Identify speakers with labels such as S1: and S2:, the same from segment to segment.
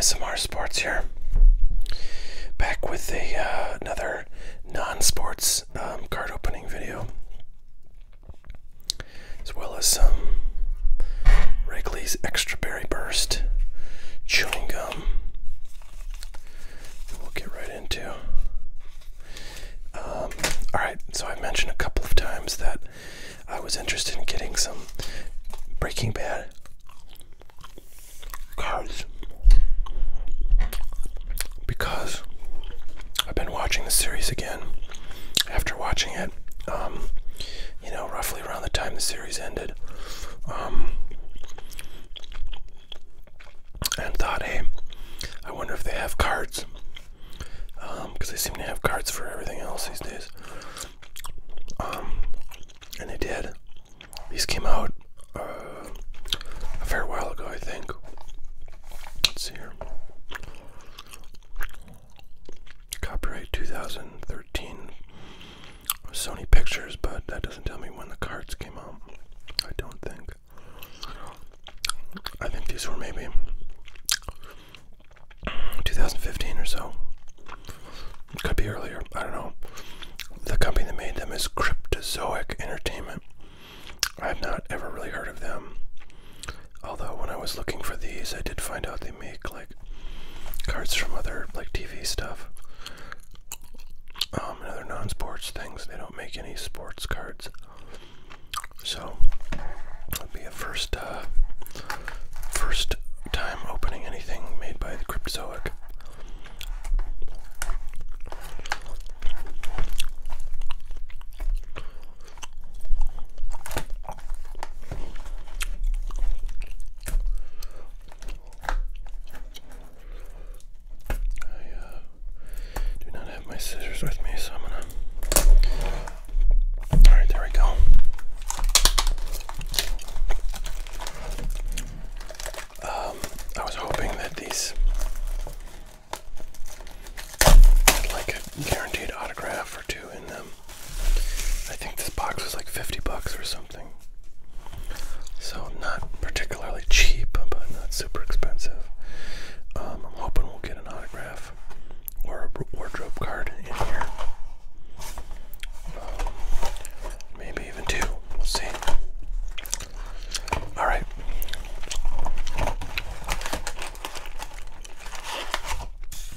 S1: ASMR Sports here, back with another non-sports card opening video, as well as some Wrigley's Extra Berry Burst chewing gum. We'll get right into. Alright, so I've mentioned a couple of times that I was interested in getting some Breaking Bad cards because I've been watching the series again after watching it, roughly around the time the series ended, and thought, hey, I wonder if they have cards, because they seem to have cards for everything else these days, and they did. These came out a fair while ago, I think. Let's see here. Copyright 2013 Sony Pictures, but that doesn't tell me when the cards came out. I don't think. I think these were maybe 2015 or so. It could be earlier. I don't know. The company that made them is Cryptozoic Entertainment. I have not ever really heard of them. Although when I was looking for these, I did find out they make like cards from other like TV stuff. And other non-sports things. They don't make any sports cards. So it'll be a first time opening anything made by the Cryptozoic. My scissors with me, so I'm gonna. Alright, there we go. I was hoping that these had like a guaranteed autograph or two in them. I think this box was like $50 or something. So not particularly cheap, but not super expensive. I'm hoping we'll get an autograph or a wardrobe card in here. Maybe even two. We'll see. Alright.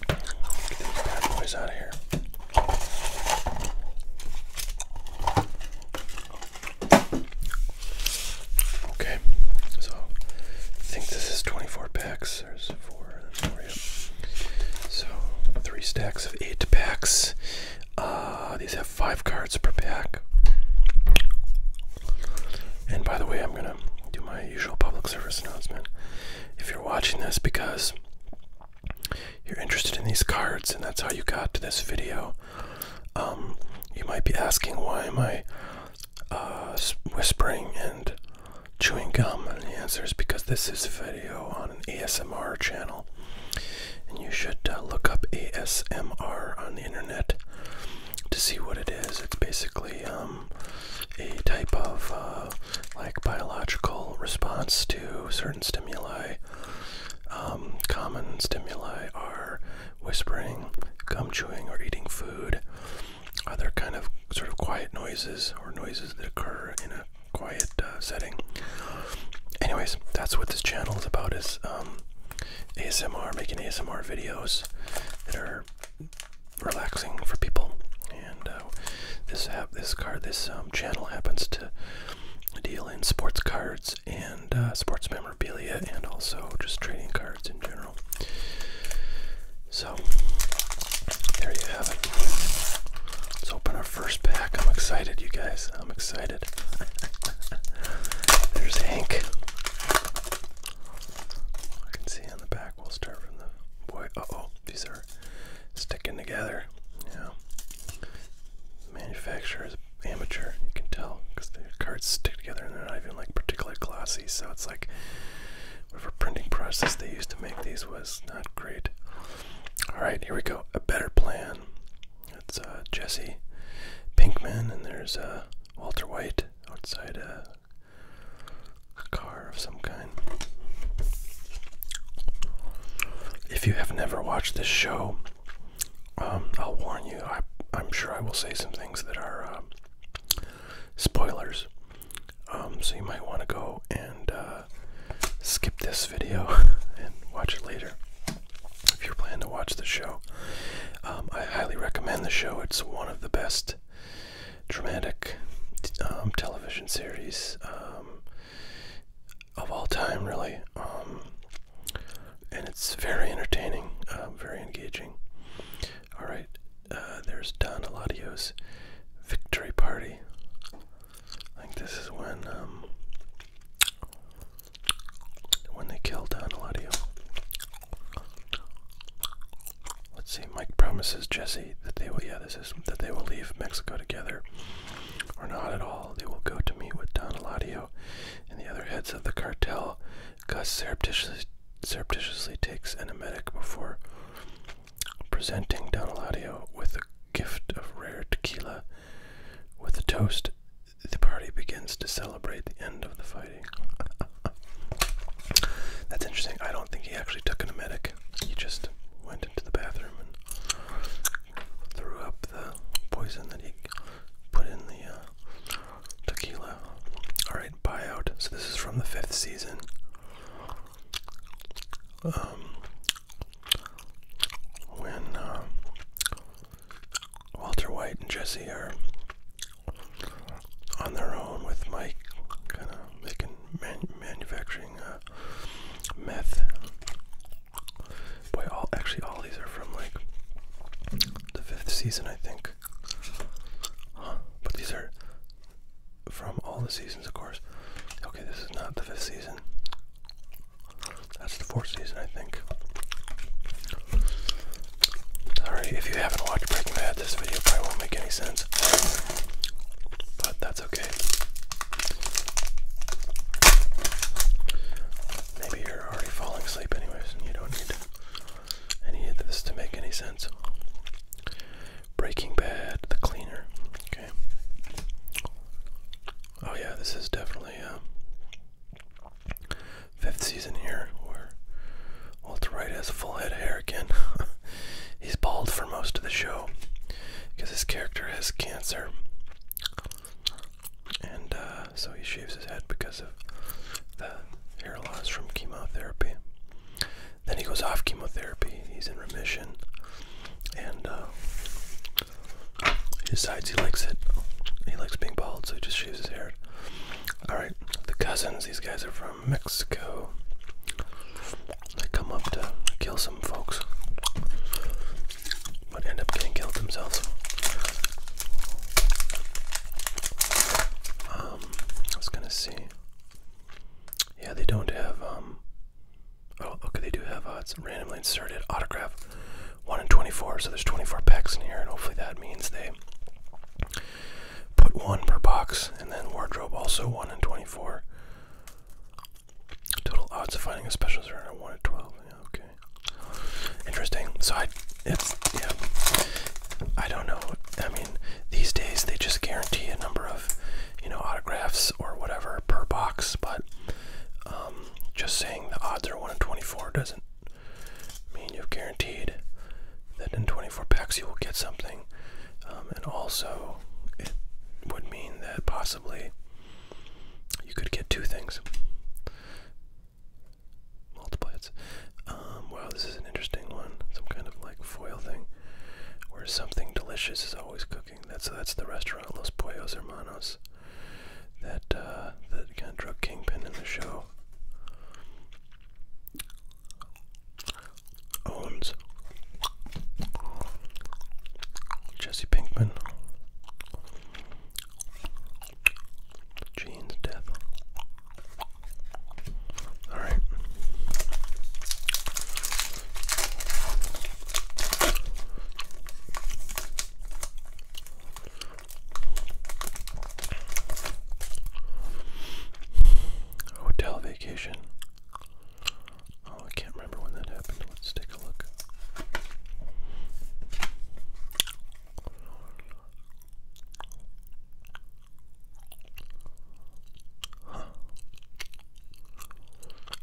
S1: Get these bad boys out of here. Okay. So, I think this is 24 packs. There's 4 and 4, yep. So, 3 stacks of 8 packs. These have 5 cards per pack. And by the way, I'm gonna do my usual public service announcement. If you're watching this because you're interested in these cards and that's how you got to this video, you might be asking, why am I whispering and chewing gum? And the answer is because this is a video on an ASMR channel. And you should look up ASMR on the internet to see what it is. It's basically a type of like biological response to certain stimuli. Common stimuli are whispering, gum chewing, or eating food. Other kind of sort of quiet noises, or noises that occur in a quiet setting. Anyways, that's what this channel is about, is ASMR, making ASMR videos that are relaxing for people. And this channel happens to deal in sports cards and sports memorabilia, and also just trading cards in general. So there you have it. Let's open our first pack. I'm excited, you guys. I'm excited. There's Hank. I can see on the back. We'll start from the boy. Uh-oh, these are sticking together. Yeah. The manufacturer is amateur, you can tell, because the cards stick together and they're not even like particularly glossy, so it's like whatever printing process they used to make these was not great. Alright, here we go. A Better Plan. It's Jesse Pinkman, and there's Walter White outside a car of some kind. If if you have never watched this show, I'll warn you, I'm sure I will say some things that are spoilers. So you might want to go and skip this video and watch it later if you're planning to watch the show. I highly recommend the show. It's one of the best dramatic television series of all time, really. And it's very entertaining, very engaging. Alright, there's Don Eladio's victory party. I think this is when they kill Don Eladio. Let's see, Mike promises Jesse that they will, that they will leave Mexico together, or not at all. They will go to meet with Don Eladio and the other heads of the cartel. Gus surreptitiously takes an emetic before presenting Don Eladio with a gift of rare tequila. With a toast, the party begins to celebrate the end of the fighting. That's interesting. I don't think he actually took an emetic. He just went into the bathroom and threw up the poison that he put in the tequila. Alright, Buyout. So this is from the 5th season. When Walter White and Jesse are on their own with Mike, kind of making manufacturing meth. Boy, all these are from like the 5th season, I think. But these are from all the seasons, of course. Okay, this is not the 5th season. That's the 4th season, I think. Sorry, if you haven't watched Breaking Bad, this video probably won't make any sense. But that's okay. Maybe you're already falling asleep anyways, and you don't need any of this to make any sense. Breaking Bad, the cleaner. Okay. Oh yeah, this is definitely 5th season here, where Walter White has full head of hair again. He's bald for most of the show because his character has cancer, and so he shaves his head because of the hair loss from chemotherapy. Then he goes off chemotherapy, he's in remission, and he decides he likes it. He likes being bald, so he just shaves his hair. Alright, the cousins, these guys are from Mexico. They come up to kill some folks, but end up getting killed themselves. I was gonna see. Yeah, they don't have, oh, okay, they do have, it's randomly inserted autograph 1 in 24, so there's 24 packs in here, and hopefully that means they put 1 per box, and then wardrobe also 1 in 24. Total odds of finding a special are 1 in 12. Yeah, okay. Interesting. So I don't know. I mean, these days they just guarantee a number of, autographs or whatever per box, but just saying the odds are 1 in 24 doesn't mean you've guaranteed that in 24 packs you will get something. And also, it would mean that possibly you could get 2 things. Multiply it. Wow, this is an interesting one. Some kind of like foil thing, where something delicious is always cooking. That's the restaurant Los Pollos Hermanos. That kind of drug kingpin in the show owns. Jesse Pinkman. Gene's death. Alright. Hotel vacation. Oh, I can't remember when that happened. Let's take a look.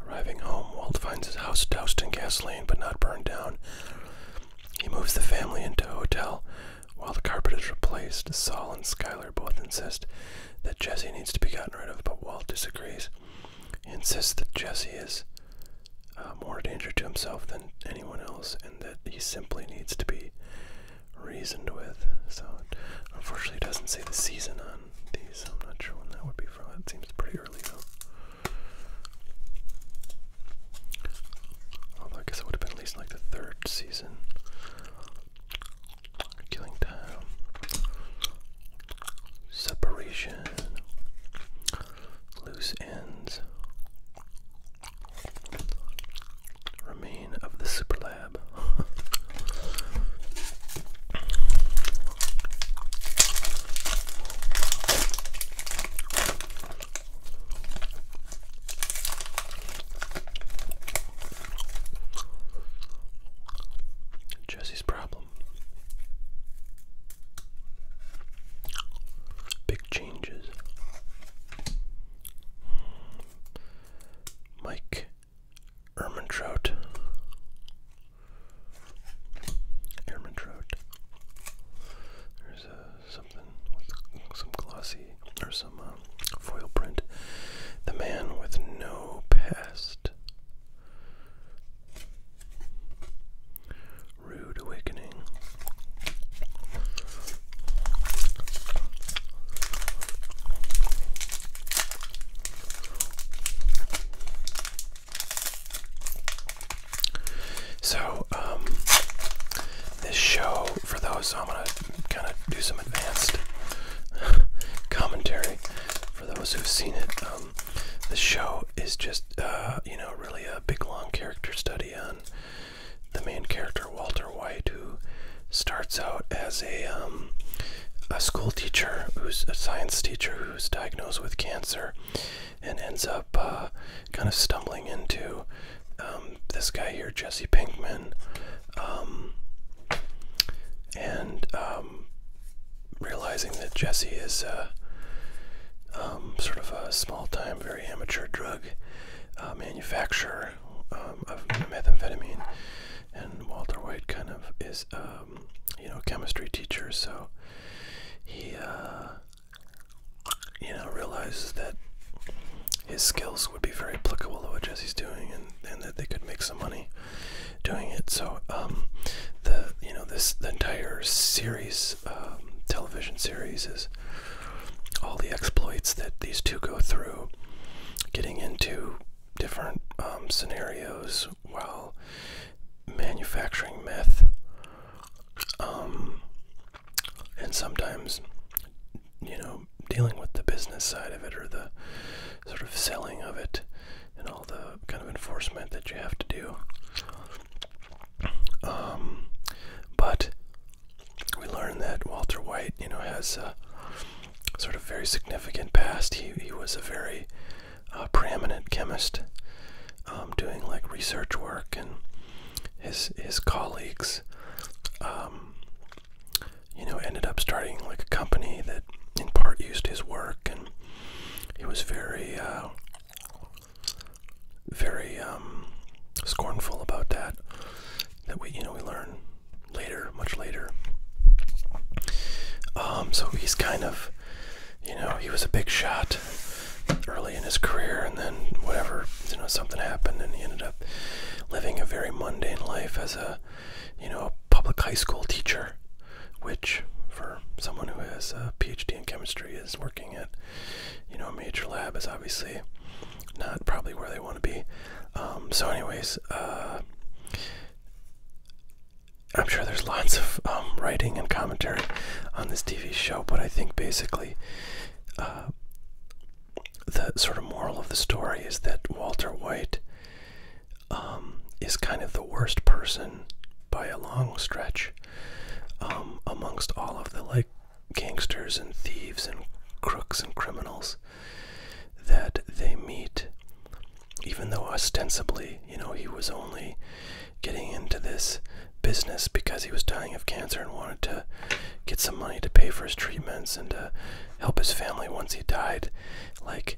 S1: Arriving home, Walt finds finds his house doused in gasoline but not burned down. He moves the family into a hotel. While the carpet is replaced, Saul and Skylar both insist that Jesse needs to be gotten rid of, but Walt disagrees. He insists that Jesse is more a danger to himself than anyone else, and that he simply needs to be reasoned with. So, unfortunately, it doesn't say the season on these. I'm not sure when that would be from. It seems pretty early, though. Although I guess it would have been at least like the 3rd season. Killing Time. Separation. Loose ends. Remain of the Superlab. Jesse's problem. Big changes. Mike Ehrmantraut. There's something with some glossy or some foil print. The Man with No Past. Rude Awakening. So, this show, for those, I'm going to kind of do some advanced commentary for those who've seen it. The show is just, really a big, long character study on the main character, Walter White, who starts out as a school teacher, who's a science teacher who's diagnosed with cancer, and ends up kind of stumbling into this guy here, Jesse Pinkman, and realizing that Jesse is sort of a small-time, very amateur drug manufacturer of methamphetamine, and Walter White kind of is, a chemistry teacher, so he, realizes that his skills would be very applicable to what Jesse's doing, and that they could make some money doing it. So, the entire series, television series, is all the exploits that these two go through, getting into different scenarios while manufacturing meth, and sometimes, dealing with the business side of it, or the sort of selling of it, and all the kind of enforcement that you have to do. But we learn that Walter White, has a sort of very significant past. He was a very preeminent chemist, doing like research work, and his colleagues, ended up starting like a company that in part used his work, and he was very scornful about that. That we learn later, much later. So he's kind of, he was a big shot early in his career, and then whatever, something happened, and he ended up living a very mundane life as a public high school teacher, which for someone who has a PhD in chemistry is working at, a major lab, is obviously not probably where they want to be. So anyways, I'm sure there's lots of writing and commentary on this TV show, but I think basically the sort of moral of the story is that Walter White is kind of the worst person by a long stretch amongst all of the like gangsters and thieves and crooks and criminals that they meet, even though ostensibly, he was only getting into this business because he was dying of cancer and wanted to get some money to pay for his treatments and to help his family once he died. Like,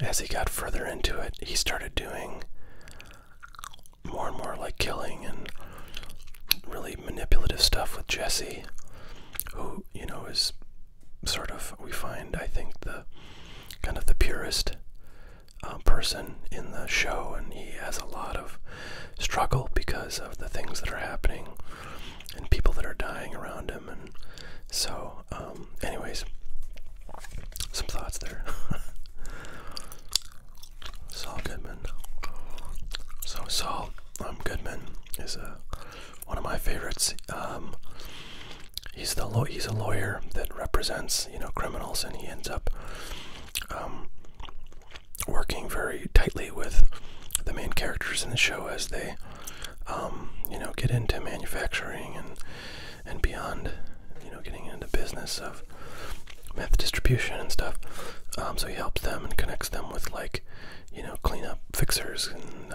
S1: as he got further into it, he started doing and more like killing and really manipulative stuff with Jesse, who, you know, is sort of, we find, I think, the kind of the purest person in the show, and he has a lot of struggle because of the things that are happening and people that are dying around him. And so anyways, some thoughts there. Saul Goodman. So Saul Goodman is one of my favorites. He's a lawyer that represents, you know, criminals, and he ends up working very tightly with the main characters in the show as they, you know, get into manufacturing and beyond, you know, getting into business of meth distribution and stuff. So he helps them and connects them with, like, you know, cleanup fixers and,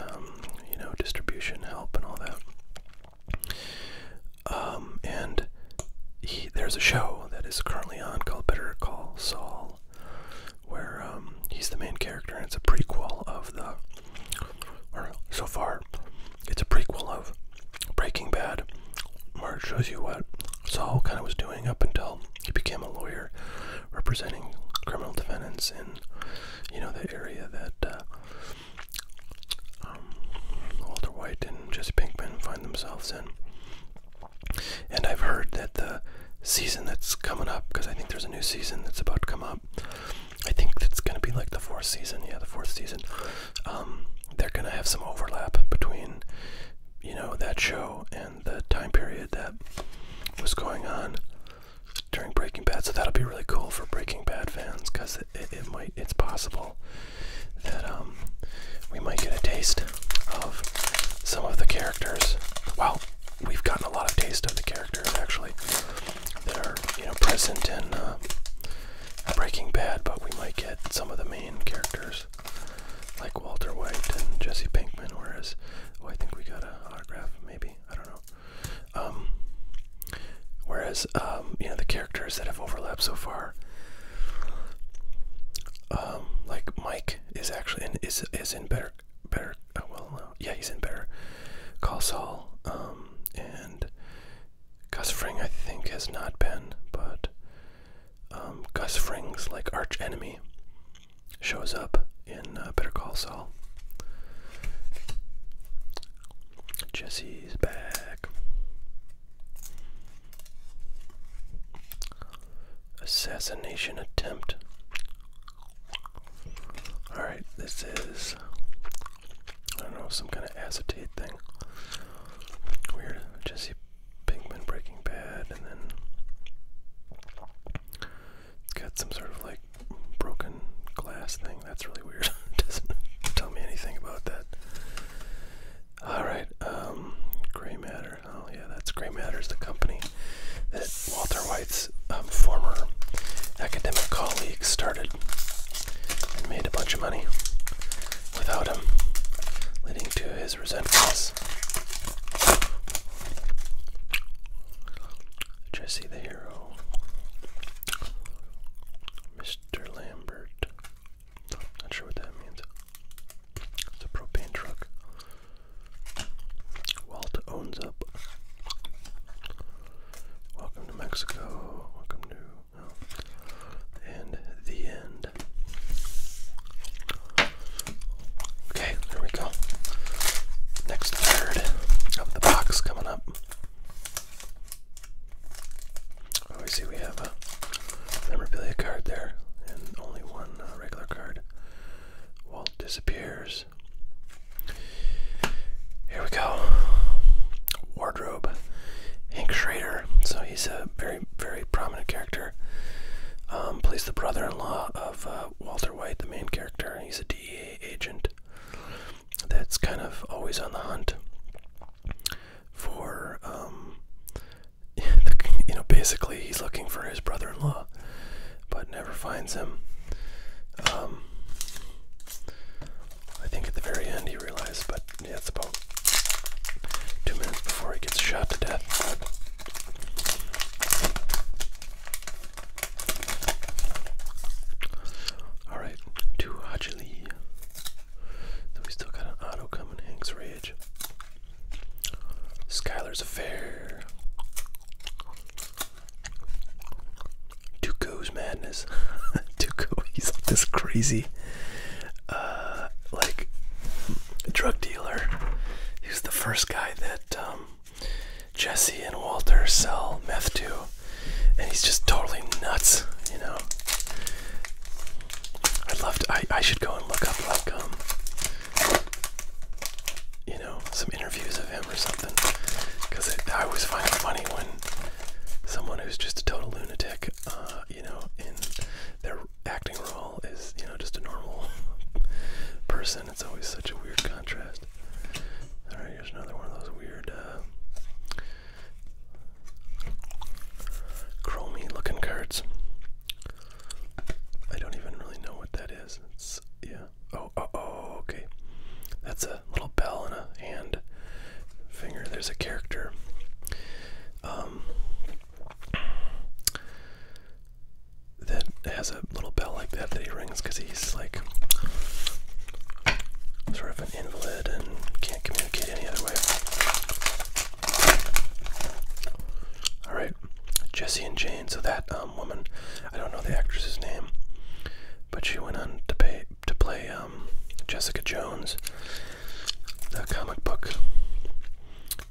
S1: you know, distribution help and all that. And there's a show that is currently on called Better Call Saul, where he's the main character, and it's a prequel of or so far, it's a prequel of Breaking Bad, where it shows you what Saul kind of was doing up until he became a lawyer representing criminal defendants in, you know, the area that Walter White and Jesse Pinkman find themselves in. And I've heard that the season that's coming up, because I think there's a new season that's about to come up, I think it's going to be like the fourth season. Yeah, the fourth season. They're going to have some overlap between, you know, that show and the time period that was going on during Breaking Bad. So that'll be really cool for Breaking Bad fans, because it's possible that we might get a taste of some of the characters. Well, we've gotten a lot of taste of the characters, actually, that are, you know, present in Breaking Bad, but we might get some of the main characters like Walter White and Jesse Pinkman, whereas, I think we got an autograph, maybe, I don't know. Whereas, you know, the characters that have overlapped so far, like Mike is actually is in Better yeah, he's in Better Call Saul, and Gus Fring, I think, has not been, but Gus Fring's, like, arch enemy shows up in Better Call Saul. Jesse's back. Assassination attempt. Alright, this is, I don't know, some kind of acetate thing. Weird. Jesse Pinkman, Breaking Bad, and then it's got some sort of, like, broken glass thing. That's really weird. It doesn't tell me anything about that. Alright, Gray Matter. Oh yeah, that's Gray Matter's the company that Walter White's former academic colleague started and made a bunch of money without him, leading to his resentfulness. Jesse the Hero. Mr. Lambert. Not sure what that means. It's a propane truck. Walt owns up. Welcome to Mexico. Welcome to... And the end. Okay, there we go. Next third of the box coming up. Oh, I see we have a memorabilia card there, and only one regular card. Walt disappears. Here we go. Wardrobe. Hank Schrader. So he's a very, very prominent character. Plays the brother-in-law of Walter White, the main character. He's a DEA agent that's kind of always on the hunt for, you know, basically he's looking for his brother-in-law, but never finds him. I think at the very end he realized, but yeah, it's about 2 minutes before he gets shot to death. Alright, to Hajili. So we still got an auto coming, Hank's Rage. crazy, like, drug dealer. He was the first guy that Jesse and Walter sell meth to, and he's just totally nuts, you know. I'd love to. I should go and look up, like, you know, some interviews of him or something, because I always find it funny when someone who's just a total lunatic, you know, in their acting role is, you know, just a normal person. It's always such a weird contrast. All right, here's another one of those weird, chromy looking cards. I don't even really know what that is. It's, yeah. Oh, okay. That's a little bell and a hand finger. There's a character. That has a little bell like that he rings because he's like sort of an invalid and can't communicate any other way. Alright, Jesse and Jane. So that woman, I don't know the actress's name, but she went on to play Jessica Jones, the comic book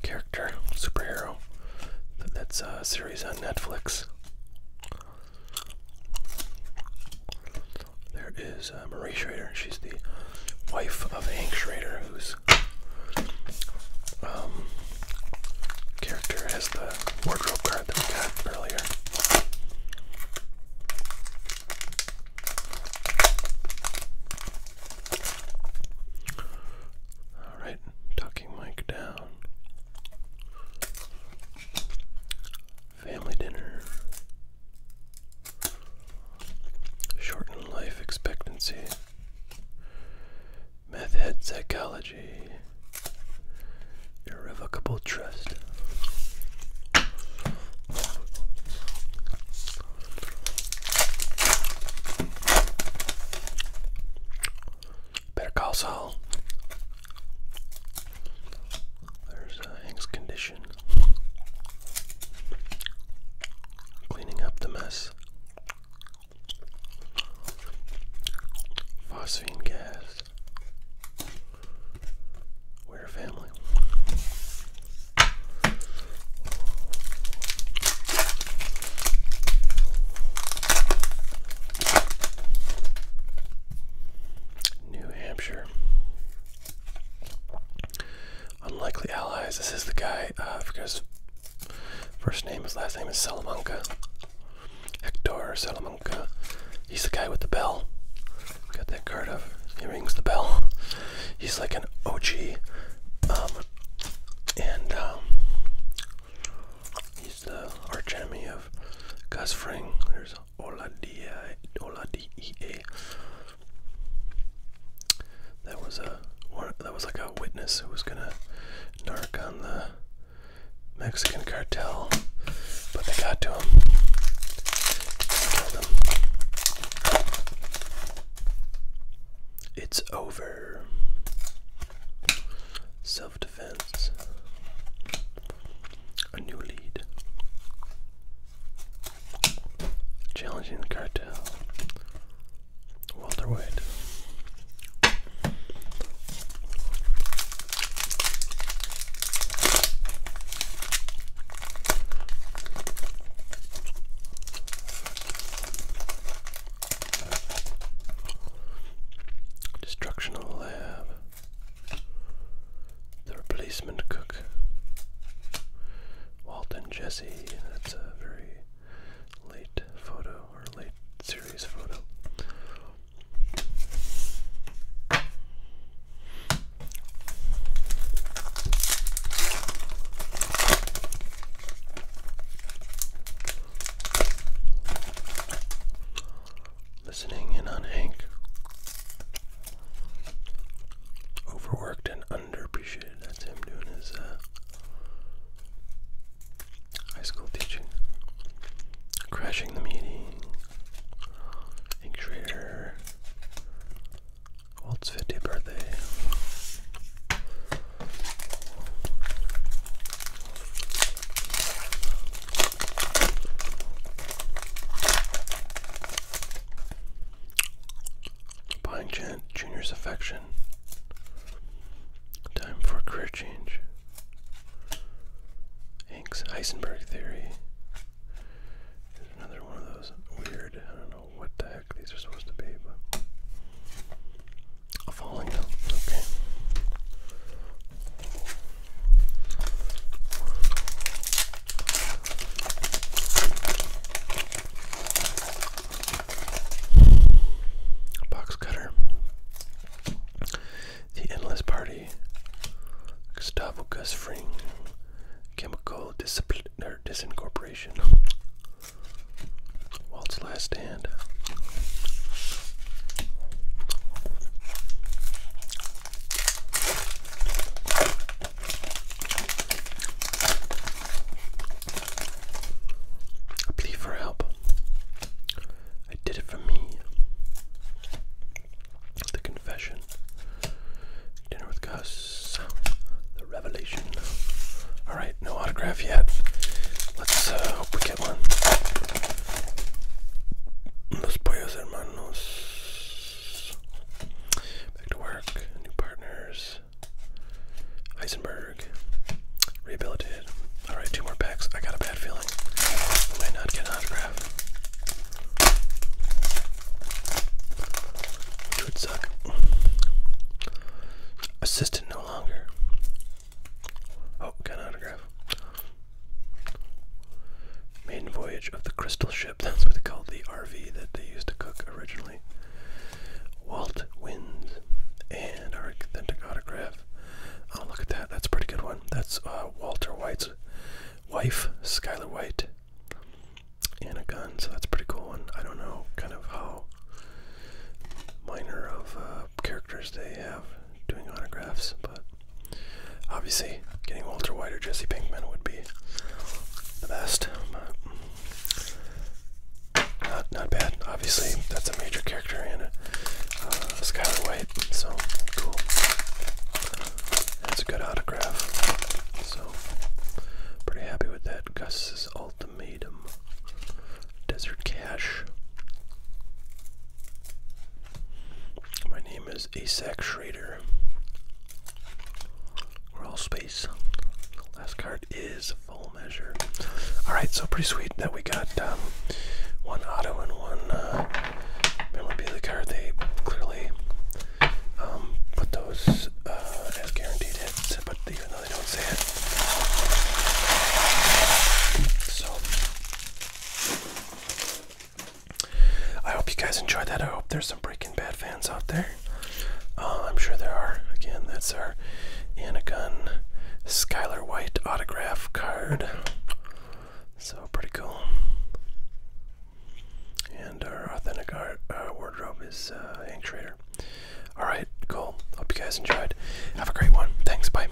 S1: character, superhero. That's a series on Netflix. There is Marie Schrader. She's the wife of Hank Schrader, whose character has the wardrobe card that we got earlier. Alright, Talking Mike down. Family dinner. Shorten life expectancy. Meth head psychology. Irrevocable trust. Better Call Saul. There's Hank's condition. Cleaning up the mess. Phosphine gas. We're a family. New Hampshire. Unlikely allies. This is the guy, I forget his first name, his last name is Salamanca. Hector Salamanca. He's the guy with the bell. Got that card of. He rings the bell. He's like an OG. He's the arch enemy of Gus Fring. There's Oladie. That was like a witness who was gonna narc on the Mexican cartel, but they got to him. Killed him. It's over. Self-defense. A new lead. Challenging the cartel. Walter White. Destruction of the lab. The replacement cook. Walt and Jesse. That's a very late photo, or late series photo. Listening in on Hank. Overworked and underappreciated. That's him doing his high school teaching. action. Time for a career change. Hank's Heisenberg theory. Here's another one of those weird, I don't know what the heck these are supposed to be, but a falling note. Okay. Box cutter. The Endless Party. Gustavo Gus Fring. Chemical disincorporation. Walt's Last Stand. A plea for help. I did it for me. The Confession. Dinner with Gus. The Revelation. Alright, no autograph yet. Let's hope we get one. Los Pollos Hermanos. Back to work. New partners. Heisenberg. Rehabilitated. Alright, 2 more packs. I got a bad feeling I might not get an autograph. Which would suck. Assistant no longer. Oh, got an autograph. Maiden voyage of the Crystal Ship. That's what they called the RV that they used to cook originally. Walt wins. And our authentic autograph. Oh, look at that. That's a pretty good one. That's Walter White's wife, Skylar White, and a gun. So that's a pretty cool one. I don't know kind of how minor of characters they have doing autographs, but obviously getting Walter White or Jesse Pinkman would be the best. Not bad. Obviously that's a major character in Skylar White, so cool. That's a good autograph. So pretty happy with that. Gus's Ultimatum. Desert Cash. My name is Asac Schrader. We're all space. Last card is Full Measure. Alright, so pretty sweet that we got one auto and one memorabilia card. They clearly put those as guaranteed hits, but even though they don't say it. So I hope you guys enjoyed that. I hope there's some Breaking Bad fans out there. I'm sure there are. Again, that's our Anagun Skylar White autograph card. So pretty cool. And our authentic wardrobe is Hank Schrader. Alright, cool. Hope you guys enjoyed. Have a great one. Thanks. Bye.